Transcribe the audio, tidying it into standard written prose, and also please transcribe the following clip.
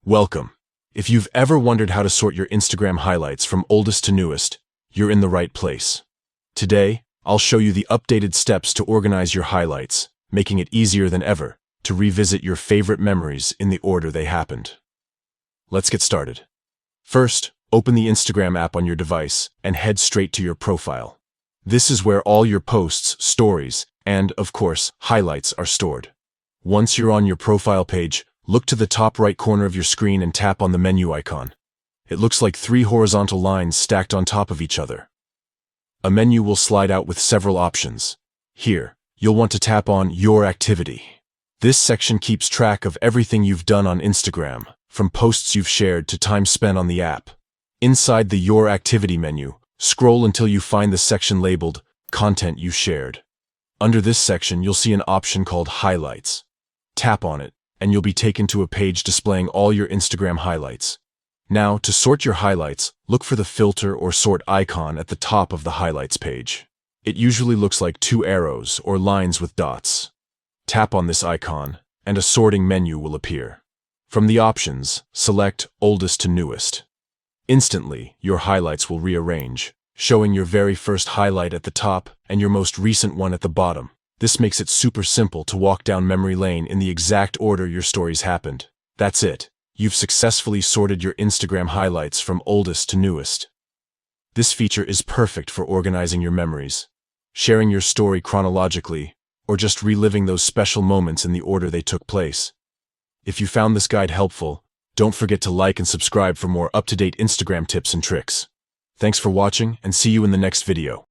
Welcome. If you've ever wondered how to sort your Instagram highlights from oldest to newest, you're in the right place. Today, I'll show you the updated steps to organize your highlights, making it easier than ever to revisit your favorite memories in the order they happened. Let's get started. First, open the Instagram app on your device and head straight to your profile. This is where all your posts, stories, and, of course, highlights are stored. Once you're on your profile page, look to the top right corner of your screen and tap on the menu icon. It looks like 3 horizontal lines stacked on top of each other. A menu will slide out with several options. Here, you'll want to tap on Your Activity. This section keeps track of everything you've done on Instagram, from posts you've shared to time spent on the app. Inside the Your Activity menu, scroll until you find the section labeled Content You Shared. Under this section, you'll see an option called Highlights. Tap on it, and you'll be taken to a page displaying all your Instagram highlights. Now, to sort your highlights, look for the filter or sort icon at the top of the highlights page. It usually looks like 2 arrows or lines with dots. Tap on this icon, and a sorting menu will appear. From the options, select Oldest to Newest. Instantly, your highlights will rearrange, showing your very first highlight at the top and your most recent one at the bottom. This makes it super simple to walk down memory lane in the exact order your stories happened. That's it. You've successfully sorted your Instagram highlights from oldest to newest. This feature is perfect for organizing your memories, sharing your story chronologically, or just reliving those special moments in the order they took place. If you found this guide helpful, don't forget to like and subscribe for more up-to-date Instagram tips and tricks. Thanks for watching, and see you in the next video.